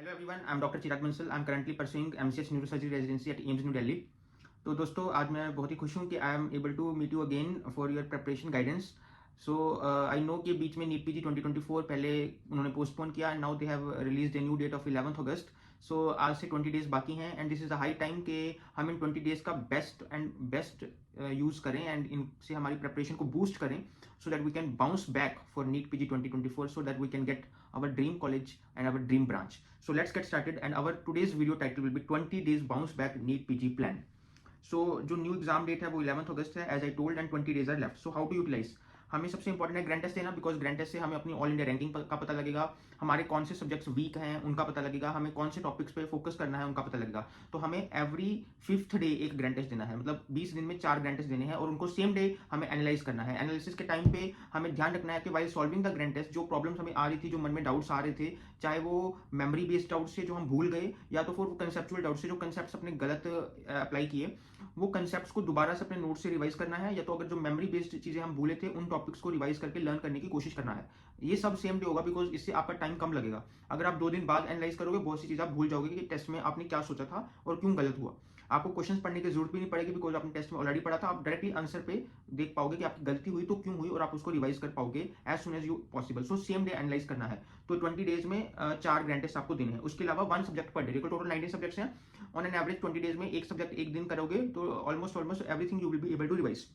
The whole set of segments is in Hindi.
Hello everyone, I'm Dr. Chirag Bansal. I'm currently pursuing MCS Neurosurgery residency at AIIMS New Delhi. तो दोस्तों आज मैं बहुत ही खुश हूँ कि I am able to meet you again for your preparation guidance. So I know कि बीच में नीट पीजी 2024 पहले उन्होंने पोस्टपोन किया and now they have released a new date of 11th August. So आज से 20 डेज बाकी हैं and this is a high time कि हम इन 20 डेज का बेस्ट यूज़ करें एंड इनसे हमारी प्रिपरेशन को बूस्ट करें so that we can bounce back for NEET PG 2024 so that we can get our dream college and our dream branch. So let's get started and our today's video title will be 20 days bounce back NEET PG plan. So जो न्यू एग्जाम डेट है वो 11th अगस्त है as I told and 20 days are left. So how to utilize. हमें सबसे इंपॉर्टेंट है ग्रैंड टेस्ट देना बिकॉज ग्रैंड टेस्ट से हमें अपनी ऑल इंडिया रैंकिंग का पता लगेगा, हमारे कौन से सब्जेक्ट्स वीक हैं उनका पता लगेगा, हमें कौन से टॉपिक्स पे फोकस करना है उनका पता लगेगा. तो हमें एवरी 5th डे एक ग्रैंड टेस्ट देना है, मतलब 20 दिन में 4 ग्रैंड टेस्ट देने हैं और उनको सेम डे हमें एनालाइज करना है. एनालिसिस के टाइम पे हमें ध्यान रखना है कि while solving the grand test जो प्रॉब्लम्स हमें आ रही थी, जो मन में डाउट्स आ रहे थे, चाहे वो मेमोरी बेस्ड डाउट्स से जो हम भूल गए या तो फिर वो कंसेप्चुअल डाउट्स से जो कंसेप्ट्स अपने गलत अप्लाई किए, वो कंसेप्ट्स को दोबारा से अपने नोट से रिवाइज करना है, या तो अगर जो मेमोरी बेस्ड चीजें हम भूले थे उन टॉपिक्स को रिवाइज करके लर्न करने की कोशिश करना है. ये सब सेम डे होगा बिकॉज इससे आपका टाइम कम लगेगा. अगर आप 2 दिन बाद एनालाइज करोगे बहुत सी चीजें आप भूल जाओगे कि टेस्ट में आपने क्या सोचा था और क्यों गलत हुआ. आपको क्वेश्चंस पढ़ने की जरूरत भी नहीं पड़ेगी बिकॉज आपने टेस्ट में ऑलरेडी पढ़ा था. आप डायरेक्टली आंसर पे देख पाओगे कि आपकी गलती हुई तो क्यों हुई और आप उसको रिवाइज कर पाओगे as soon as you possible. So same day analyze करना है. तो 20 डेज में 4 ग्रैंड टेस्ट आपको देने हैं. उसके अलावा 1 सब्जेक्ट पर डे. देखो टोटल 19 सब्जेक्ट्स हैं. ऑन एन एवरेज 20 डेज में एक सब्जेक्ट एक दिन करोगे तो almost everything you will be able to revise.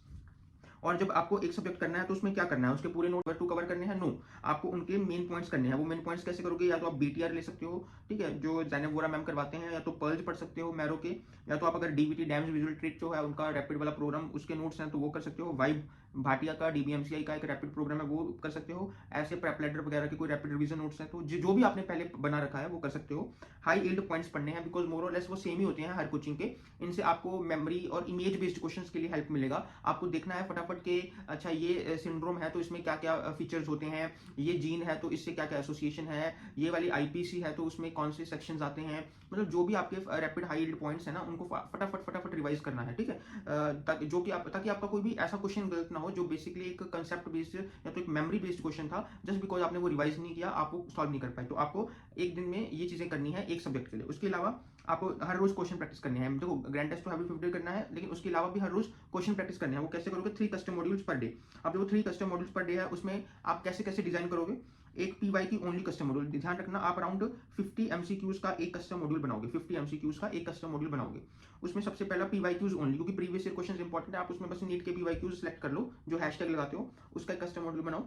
और जब आपको एक सब्जेक्ट करना है तो उसमें क्या करना है, उसके पूरे नोट टू कवर करने हैं? नो, आपको उनके मेन पॉइंट्स करने हैं. वो मेन पॉइंट्स कैसे करोगे? या तो आप बीटीआर ले सकते हो, ठीक है, जो जैनब वोरा मैम करवाते हैं, या तो पर्ल्स पढ़ सकते हो मैरो के, या तो आप अगर डीवीटी डैम्स विजुअल ट्रिक जो है उनका रैपिड वाला प्रोग्राम उसके नोट्स हैं तो वो कर सकते हो. वाइब भाटिया का डीबीएमसीआई का एक रैपिड प्रोग्राम है वो कर सकते हो. ऐसे प्रेपलेटर वगैरह के कोई रैपिड रिवीजन नोट्स हैं तो जो भी आपने पहले बना रखा है वो कर सकते हो. हाई यील्ड पॉइंट्स पढ़ने हैं बिकॉज मोर और लेस वो सेम ही होते हैं हर कोचिंग के. इनसे आपको मेमोरी और इमेज बेस्ड क्वेश्चंस के लिए हेल्प मिलेगा. आपको देखना है फटाफट के अच्छा ये सिंड्रोम है तो इसमें क्या क्या फीचर्स होते हैं, ये जीन है तो इससे क्या क्या एसोसिएशन है, ये वाली आईपीसी है तो उसमें कौन से सेक्शंस आते हैं, मतलब जो भी आपके रैपिड हाई यील्ड पॉइंट्स है ना उनको फटाफट रिवाइज करना है, ठीक है, ताकि आपका कोई भी ऐसा क्वेश्चन गलत ना हो जो बेसिकली एक कंसेप्ट बेस्ड या तो एक मेमोरी बेस्ड क्वेश्चन था, जस्ट बिकॉज आपने वो रिवाइज नहीं किया आप वो सॉल्व नहीं कर पाए. तो आपको एक दिन में ये चीजें करनी है एक सब्जेक्ट के लिए. उसके अलावा आपको हर रोज क्वेश्चन प्रैक्टिस करनी है. देखो ग्रैंड टेस्ट तो एवरी 50 करना है लेकिन उसके अलावा भी हर रोज क्वेश्चन प्रैक्टिस करनी है. वो कैसे करोगे? 3 कस्टम मॉड्यूल्स पर डे. अब जो 3 कस्टम मॉड्यूल्स पर डे है उसमें आप कैसे कैसे डिजाइन करोगे? एक पीवाई की ओनली कस्टम मॉड्यूल. ध्यान रखना आप अराउंड 50 एमसीक्यूज का एक कस्टम मॉड्यूल बनाओगे. 50 एमसीक्यूज का एक कस्टम मॉड्यूल बनाओगे. उसमें सबसे पहला पीवाईक्यूज ओनली, क्योंकि प्रीवियस ईयर क्वेश्चंस इंपॉर्टेंट है. आप उसमें बस नीट के पीवाईक्यूज सेलेक्ट कर लो जो हैशटैग लगाते हो, उसका एक कस्टम मॉड्यूल बनाओ,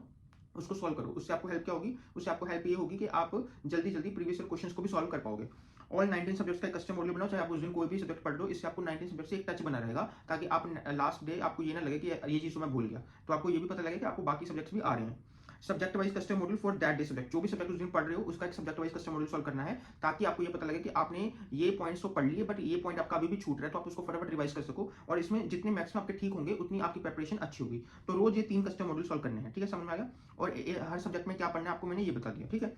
उसको सॉल्व करो. उससे आपको हेल्प क्या होगी? उससे आपको हेल्प ये होगी कि आप जल्दी प्रीवियस ईयर क्वेश्चंस को भी सॉल्व कर पाओगे. ऑल 19 सब्जेक्ट्स का कस्टम मॉड्यूल बनाओ, चाहे आप उस दिन कोई भी सब्जेक्ट पढ़ लो. इससे आपको 19 सब्जेक्ट से एक टच बना रहेगा ताकि आप लास्ट डे आपको ये ना लगे कि ये चीज तो मैं भूल गया. तो आपको ये भी पता लगे कि आपको बाकी सब्जेक्ट्स भी आ रहे हैं. Subject wise custom module for that day subject. जो भी सब्जेक्ट उस दिन पढ़ रहे हो उसका एक subject wise custom module solve करना है ताकि आपको ये पता लगे कि आपने ये पॉइंट्स तो पढ़ लिए बट ये पॉइंट आपका अभी भी छूट रहा है तो आप उसको फटाफट रिवाइज कर सको. और इसमें जितने मैक्सिमम आपके ठीक होंगे उतनी आपकी प्रिपरेशन अच्छी होगी. तो रोज ये 3 कस्टम मॉड्यूल सॉल्व करने हैं, ठीक है, समझ में आ गया. और हर सब्जेक्ट में क्या पढ़ना है आपको मैंने ये बता दिया, ठीक है.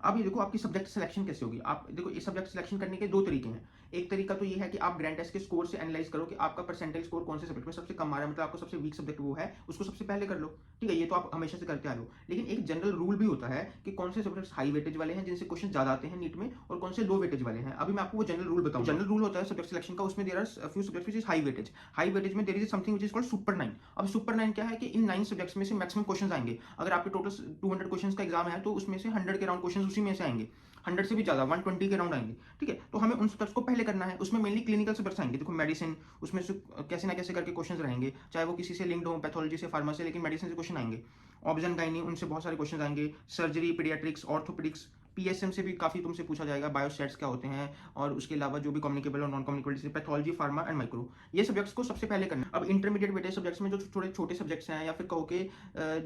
अब ये देखो आपकी सब्जेक्ट सिलेक्शन कैसे होगी. आप देखो ये सब्जेक्ट सिलेक्शन करने के 2 तरीके हैं. एक तरीका तो ये है कि आप ग्रैंड टेस्ट के स्कोर से एनालाइज करो कि आपका परसेंटेज स्कोर कौन से सब्जेक्ट में सबसे कम आ रहा है, मतलब आपको सबसे वीक सब्जेक्ट वो है उसको सबसे पहले कर लो, ठीक है. ये तो आप हमेशा से करते आ रहे हो. लेकिन एक जनरल रूल भी होता है कि कौन से सब्जेक्ट्स हाई वेटेज वाले हैं जिनसे क्वेश्चन ज्यादा आते हैं नीट में और कौन से लो वेटेज वाले हैं. अभी मैं आपको वो जनरल रूल बताऊं. जनरल रूल होता है सब्जेक्ट सिलेक्शन का, उसमें there are few subjects which is high weightage. High weightage में there is something which is called super 9. अब सुपर 9 क्या है कि इन 9 सब्जेक्ट्स में से मैक्सिमम क्वेश्चंस आएंगे. अगर आपके टोटल 200 क्वेश्चंस का एग्जाम है तो उसमें से 100 के राउंड क्वेश्चंस उसी में से आएंगे, 100 से भी ज्यादा 120 के राउंड आएंगे, ठीक है. तो हमें उन सब्जेक्ट्स को पहले करना है. उसमें मेनली क्लिनिकल सब्जेक्ट्स आएंगे. देखो मेडिसिन उसमें से कैसे ना कैसे करके क्वेश्चंस रहेंगे, चाहे वो किसी से लिंक्ड हो, पैथोलॉजी से, फार्मा से, लेकिन मेडिसिन से क्वेश्चन आएंगे. ऑब्जन गाइनी उनसे बहुत सारे क्वेश्चन आएंगे. सर्जरी, पीडियाट्रिक्स, ऑर्थोपेडिक्स, पीएसएम से भी काफी तुमसे पूछा जाएगा. बायोस्टैट्स क्या होते हैं और उसके अलावा जो भी कम्युनिकेबल और नॉन कम्युनिकेबल जैसे पैथोलॉजी, फार्मा एंड माइक्रो, ये सब्जेक्ट्स को सबसे पहले करना. अब इंटरमीडिएट वेटेज सब्जेक्ट्स में जो थोड़े छोटे सब्जेक्ट्स हैं या फिर कहो के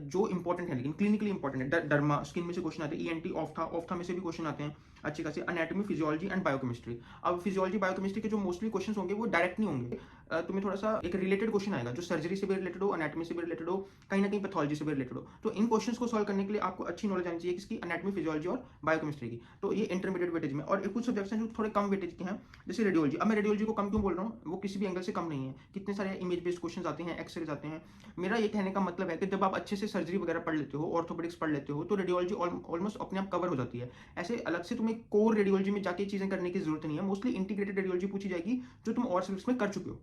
जो इंपॉर्टेंट है लेकिन क्लिनिकली इंपॉर्टेंट है, डर्मा स्किन में से क्वेश्चन आते हैं, ईएनटी, ऑफ्था में से भी क्वेश्चन आते हैं अच्छे खासे. Anatomy, physiology and biochemistry. अब फिजियोलॉजी बायोकेमिस्ट्री के जो मोस्टली क्वेश्चन होंगे वो डायरेक्ट नहीं होंगे. तुम्हें थोड़ा सा एक रिलेटेड क्वेश्चन आएगा जो सर्जरी से भी रिलेटेड हो, एनाटॉमी से भी रिलेटेड हो, कहीं ना कहीं पैथोलॉजी से भी रिलेटेड हो. तो इन क्वेश्चंस को सॉल्व करने के लिए आपको अच्छी नॉलेज आनी चाहिए किसकी? एनाटॉमी, फिजियोलॉजी और बायोकेमिस्ट्री की. तो ये इंटरमीडिएट वेटेज में. और कुछ सब्जेक्ट्स हैं जो थोड़े कम वेटेज के हैं जैसे रेडियोलॉजी. अब मैं रेडियोलॉजी को कम क्यों बोल रहा हूँ? वो किसी भी एंगल से कम नहीं है. कितने सारे इमेज बेस्ड क्वेश्चन आते हैं, एक्सरेज आते हैं. मेरा ये कहने का मतलब है कि जब आप अच्छे से सर्जरी वगैरह पढ़ लेते हो, ऑर्थोपेडिक्स पढ़ लेते हो, तो रेडियोलॉजी ऑलमोस्ट अपने आप कवर हो जाती है. ऐसे अलग से तुम्हें तुम्हें कोर रेडियोलॉजी में जाके चीज़ें करने की जरूरत नहीं है, मोस्टली इंटीग्रेटेड रेडियोलॉजी पूछी जाएगी जो तुम और सब्जेक्ट्स में कर चुके हो।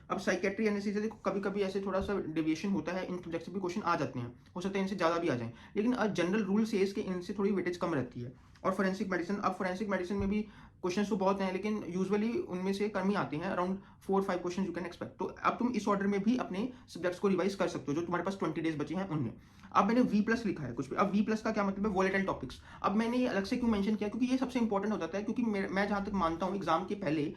अब साइकेट्री एनेस्थीसिया देखो कभी कभी ऐसे थोड़ा सा डेविएशन होता है, इन सब्जेक्ट से भी क्वेश्चन आ जाते हैं, हो सकता है इनसे ज़्यादा भी आ जाएं, लेकिन जनरल रूल से इसके इनसे थोड़ी वेटेज कम रहती है। और फोरेंसिक मेडिसिन, अब फोरेंसिक मेडिसिन में भी क्वेश्चन तो बहुत हैं, लेकिन यूजुअली उनमें से कम ही आते हैं, around 4-5 question you can expect. तो अब तुम इस ऑर्डर में भी अपने सब्जेक्ट्स को रिवाइज कर सकते हो जो तुम्हारे पास 20 डेज बचे हैं उनमें। अब मैंने V+ लिखा है कुछ भी, अब V+ का क्या मतलब है, वोलेटाइल टॉपिक्स। अब मैंने ये अलग से क्यों मेंशन किया, क्योंकि ये सबसे इंपॉर्टेंट हो जाता है, क्योंकि मैं जहां तक मानता हूँ एग्जाम के पहले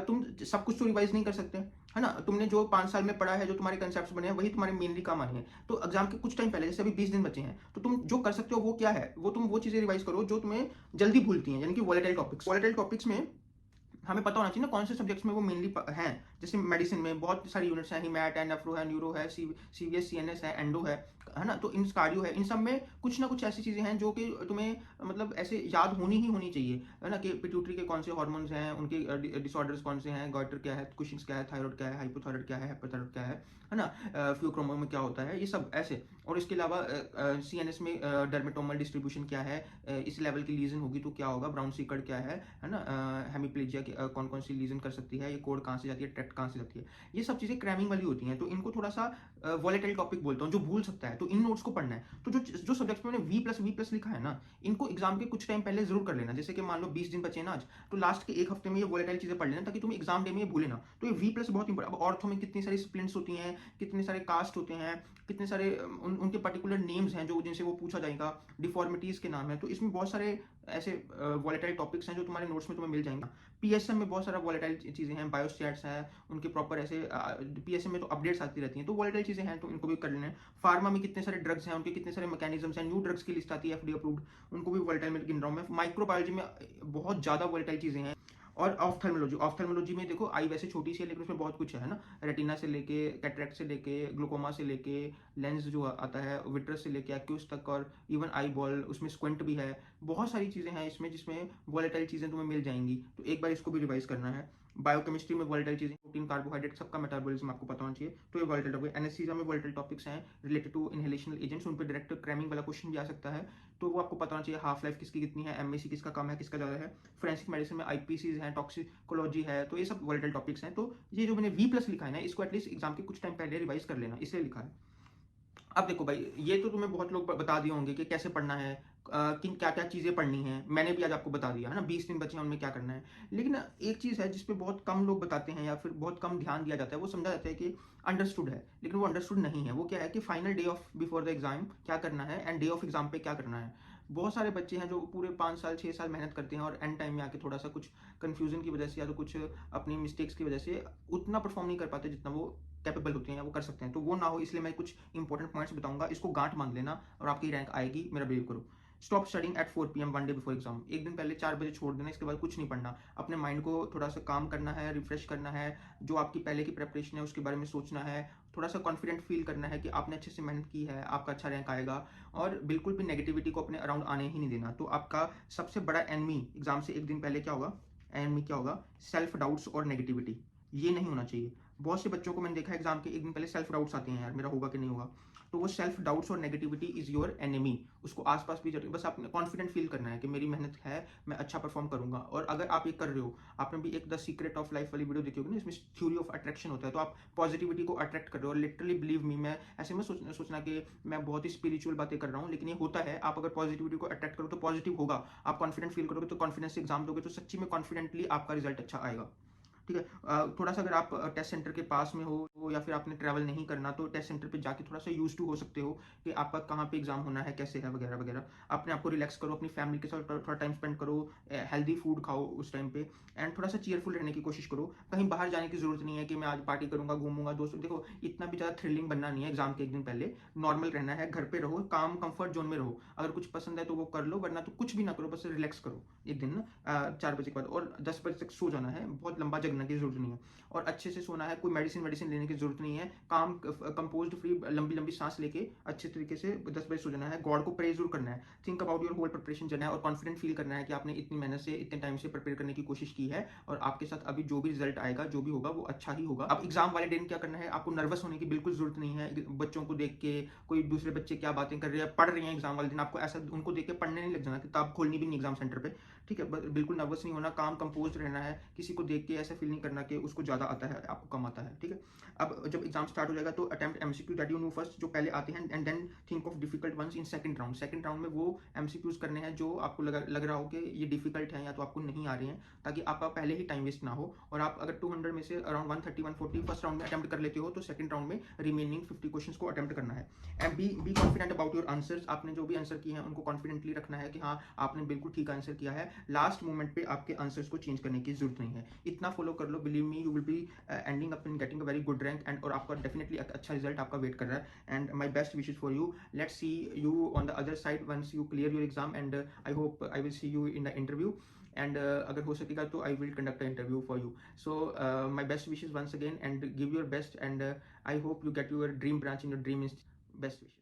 तुम सब कुछ तो रिवाइज नहीं कर सकते, है ना। तुमने जो 5 साल में पढ़ा है, जो तुम्हारे कंसेप्ट बने हैं, वही तुम्हारे मेनली काम आने हैं। तो एग्जाम के कुछ टाइम पहले, जैसे अभी 20 दिन बचे हैं, तो तुम जो कर सकते हो वो क्या है, वो तुम वो चीजें रिवाइज करो जो तुम्हें जल्दी भूलती हैं, यानी कि वोलेटाइल टॉपिक्स। वोलेटाइल टॉपिक्स में हमें पता होना चाहिए ना कौन से सब्जेक्ट्स में वो मेनली हैं। जैसे मेडिसिन में बहुत सारी यूनिट्स हैं, हिमैट है, नेफ्रो है, न्यूरो है, CVS CNS है, एंडो है ना। तो इन कार्डियो है, इन सब में कुछ ना कुछ ऐसी चीजें हैं जो कि तुम्हें मतलब ऐसे याद होनी ही होनी चाहिए, है ना, कि पिट्यूटरी के कौन से हार्मोन्स हैं, उनके डिसऑर्डर्स कौन से हैं, गॉइटर क्या है, कुशिंग्स क्या है, थायराइड क्या है, हाइपोथायराइड क्या है, हाइपरथायराइड क्या है ना, फ्यूक्रोमो में क्या होता है, ये सब ऐसे। और इसके अलावा CNS में डर्मेटोमल डिस्ट्रीब्यूशन क्या है, इस लेवल की लीजन होगी तो क्या होगा, ब्राउन सीकर्ड क्या है ना, हेमिप्लेजिया कौन कौन सी लीजन कर सकती है, ये कोड कहाँ से जाती है, ट्रैक्ट कहाँ से जाती है, ये सब चीज़ें क्रैमिंग वाली होती हैं। तो इनको थोड़ा सा वॉलेटाइल टॉपिक बोलता हूँ, जो भूल सकता है, तो इन नोट्स को पढ़ना है। तो जो सब्जेक्ट में मैंने V+ लिखा है ना, इनको एग्जाम के कुछ टाइम पहले जरूर कर लेना। जैसे कि मान लो 20 दिन बचे ना आज, तो लास्ट के एक हफ्ते में ये वॉलेटाइल चीजें पढ़ लेना, ताकि तुम एग्जाम डे में ये भूले ना। तो ये V+ बहुत इंपॉर्टेंट। अब ऑर्थो में कितनी सारी स्प्लिंट्स होती हैं, कितने सारे कास्ट होते हैं, कितने सारे उनके पर्टिकुलर नेम्स हैं जो जिनसे वो पूछा जाएगा, डिफॉर्मिटीज के नाम है। तो इसमें बहुत सारे ऐसे वॉलेटाइल टॉपिक्स हैं जो तुम्हारे नोट्स में तुम्हें मिल जाएंगे। PSM में बहुत सारा वॉलेटाइल चीजें हैं, बायोस्टैट्स है, उनके प्रॉपर ऐसे PSM में तो अपडेट्स आती रहती हैं, तो वॉलेटाइल चीजें हैं, तो इनको भी कर लेना है। फार्मा में कितने सारे ड्रग्स हैं, उनके कितने सारे मैकेनिज्म्स हैं, न्यू ड्रग्स की लिस्ट आती है FDA अप्रूव्ड, उनको भी वॉलेटाइल में गिन रहा हूँ मैं। माइक्रोबायोलॉजी में बहुत ज्यादा वॉलेटाइल चीजें हैं। और ऑफ्थेल्मोलॉजी में देखो, आई वैसे छोटी सी है लेकिन उसमें बहुत कुछ है ना, रेटिना से लेके कैटरेक्ट से लेके ग्लूकोमा से लेके लेंस जो आता है, विट्रस से लेके एक्यूस तक, और इवन आई बॉल, उसमें स्क्विंट भी है। बहुत सारी चीजें हैं इसमें जिसमें वॉलेटाइल चीजें तुम्हें मिल जाएंगी, तो एक बार इसको भी रिवाइज करना है। बायोकेमिस्ट्री में वॉलेटाइल चीजें, प्रोटीन, कार्बोहाइड्रेट, सबका मेटाबॉलिज्म आपको पता होना चाहिए, तो ये वॉलेटाइल टॉपिक। एनेस्थीसिया में वॉलेटाइल टॉपिक्स हैं रिलेटेड टू इनहेलेशनल एजेंट्स, उन पर डायरेक्ट क्रैमिंग वाला क्वेश्चन भी आ सकता है, तो वो आपको पता होना चाहिए। हाफ लाइफ किसकी कितनी है, MAC किसका कम है, किसका ज़्यादा है। फोरेंसिक मेडिसिन में IPCs हैं, टॉक्सिकोलॉजी है, तो ये सब वॉलेटाइल टॉपिक्स हैं। तो ये जो मैंने V+ लिखा है ना, इसको एटलीस्ट एग्जाम के कुछ टाइम पहले रिवाइज कर लेना, इसलिए लिखा है। अब देखो भाई, ये तो तुम्हें बहुत लोग बता दिए होंगे कि कैसे पढ़ना है, किन क्या क्या चीज़ें पढ़नी है, मैंने भी आज आपको बता दिया है ना। 20 दिन बचे हैं, उनमें क्या करना है। लेकिन एक चीज़ है जिसपे बहुत कम लोग बताते हैं या फिर बहुत कम ध्यान दिया जाता है, वो समझा जाता है कि अंडरस्टूड है, लेकिन वो अंडरस्टूड नहीं है। वो क्या है कि final day of before the exam क्या करना है, एंड डे ऑफ एग्जाम पे क्या करना है। बहुत सारे बच्चे हैं जो पूरे 5 साल 6 साल मेहनत करते हैं, और एंड टाइम में आके थोड़ा सा कुछ कन्फ्यूजन की वजह से या तो कुछ अपनी मिस्टेक्स की वजह से उतना परफॉर्म नहीं कर पाते जितना वो कैपेबल होते हैं, वो कर सकते हैं। तो वो ना हो, इसलिए मैं कुछ इंपॉर्टेंट पॉइंट्स बताऊंगा, इसको गांठ बांध लेना और आपकी रैंक आएगी, मेरा बिलीव करो। Stop studying at 4 PM 1 day before exam. एक दिन पहले 4 बजे छोड़ देना, इसके बाद कुछ नहीं पढ़ना। अपने माइंड को थोड़ा सा काम करना है, रिफ्रेश करना है, जो आपकी पहले की प्रेपरेशन है उसके बारे में सोचना है, थोड़ा सा कॉन्फिडेंट फील करना है कि आपने अच्छे से मेहनत की है, आपका अच्छा रैंक आएगा। और बिल्कुल भी नेगेटिविटी को अपने अराउंड आने ही नहीं देना। तो आपका सबसे बड़ा एनिमी एग्जाम से एक दिन पहले क्या होगा, एनिमी क्या होगा, सेल्फ डाउट्स और नेगेटिविटी। ये नहीं होना चाहिए। बहुत से बच्चों को मैंने देखा एग्जाम के एक दिन पहले सेल्फ डाउट्स आते हैं, यार मेरा होगा कि नहीं होगा। तो वो सेल्फ डाउट्स और नेगेटिविटी इज योर एनिमी। उसको आसपास भी बस आपने कॉन्फिडेंट फील करना है कि मेरी मेहनत है, मैं अच्छा परफॉर्म करूंगा। और अगर आप ये कर रहे हो, आपने भी एक द सीक्रेट ऑफ लाइफ वाली वीडियो देखी होगी ना, इसमें थ्योरी ऑफ अट्रैक्शन होता है, तो आप पॉजिटिविटी को अट्रैक्ट कर रहे हो। और लिटरली बिलीव मी, मैं ऐसे में सोचना कि मैं बहुत ही स्पिरिचुअल बातें कर रहा हूँ, लेकिन ये होता है। आप अगर पॉजिटिविटी को अट्रैक्ट करो तो पॉजिटिव होगा। आप कॉन्फिडेंट फील करोगे तो कॉन्फिडेंस से एग्जाम दोगे तो सच्ची में कॉन्फिडेंटली आपका रिजल्ट अच्छा आएगा। ठीक है। थोड़ा सा अगर आप टेस्ट सेंटर के पास में हो या फिर आपने ट्रैवल नहीं करना, तो टेस्ट सेंटर पे जाके थोड़ा सा यूज टू हो सकते हो कि आपका कहाँ पे एग्जाम होना है, कैसे है, वगैरह वगैरह। अपने आप को रिलैक्स करो, अपनी फैमिली के साथ थोड़ा टाइम स्पेंड करो, हेल्दी फूड खाओ उस टाइम पे, एंड थोड़ा सा चीयरफुल रहने की कोशिश करो। कहीं बाहर जाने की जरूरत नहीं है कि मैं आज पार्टी करूंगा, घूमूंगा दोस्तों। देखो, इतना भी ज़्यादा थ्रिलिंग बनना नहीं है एग्जाम के एक दिन पहले। नॉर्मल रहना है, घर पे रहो, काम कंफर्ट जोन में रहो। अगर कुछ पसंद है तो वो कर लो, वरना तो कुछ भी ना करो, बस रिलैक्स करो एक दिन ना 4 बजे के बाद। और 10 बजे तक सो जाना है, बहुत लंबा जगना करने की जरूरत नहीं है, और अच्छे से सोना है, कोई मेडिसिन लेने की जरूरत नहीं है, काम कंपोज्ड फ्री लंबी लंबी सांस लेके अच्छे तरीके से 10 बजे सो जाना है। गॉड को प्रे जरूर करना है, think about your whole preparation journey है, और कॉन्फिडेंट फील करना है कि आपने इतनी मेहनत से इतने टाइम से प्रिपेयर करने की कोशिश की है, और आपके साथ अभी जो भी रिजल्ट आएगा, जो भी होगा वो अच्छा ही होगा। अब एग्जाम वाले दिन क्या करना है, आपको नर्वस होने की बिल्कुल जरूरत नहीं है। बच्चों को देख के, कोई दूसरे बच्चे क्या बातें कर रहे हैं, पढ़ रहे हैं एग्जाम वाले दिन, आपको ऐसा उनको देख के पढ़ने नहीं लग जाना, किताब खोलनी भी नहीं एग्जाम सेंटर पे, ठीक है। बिल्कुल नर्वस नहीं होना, काम कंपोज रहना है, किसी को देख के ऐसा फील नहीं करना कि उसको ज़्यादा आता है, आपको कम आता है, ठीक है। अब जब एग्जाम स्टार्ट हो जाएगा तो attempt MCQ that you know first, जो पहले आते हैं, and then think of difficult ones in second round. Second round में वो एमसीक्यूज करने हैं जो आपको लग रहा हो कि ये डिफिकल्ट है या तो आपको नहीं आ रहे हैं, ताकि आपका पहले ही टाइम वेस्ट ना हो। और आप अगर 200 में से अराउंड 130 140 फर्स्ट राउंड में अटेम्प्ट कर लेते हो, तो सेकंड राउंड में रिमेनिंग 50 क्वेश्चंस को अटेम्प्ट करना है। And be confident about your answers, आपने जो भी आंसर किए हैं उनको कॉन्फिडेंटली रखना है कि हाँ आपने बिल्कुल ठीक आंसर किया है। लास्ट मोमेंट पे आपके आंसर्स को चेंज करने की जरूरत नहीं है, इतना फॉलो कर लो, believe me you will be ending up in getting a very good rank, and और आपका डेफिनेटली अच्छा रिजल्ट आपका वेट कर रहा है। And my best wishes for you, let's see you on the other side once you clear your exam, and I hope I will see you in the interview, and अगर हो सकेगा तो I will conduct a interview for you. So my best wishes once again, and give your best, and I hope you get your dream branch in your dream institute. Best wishes.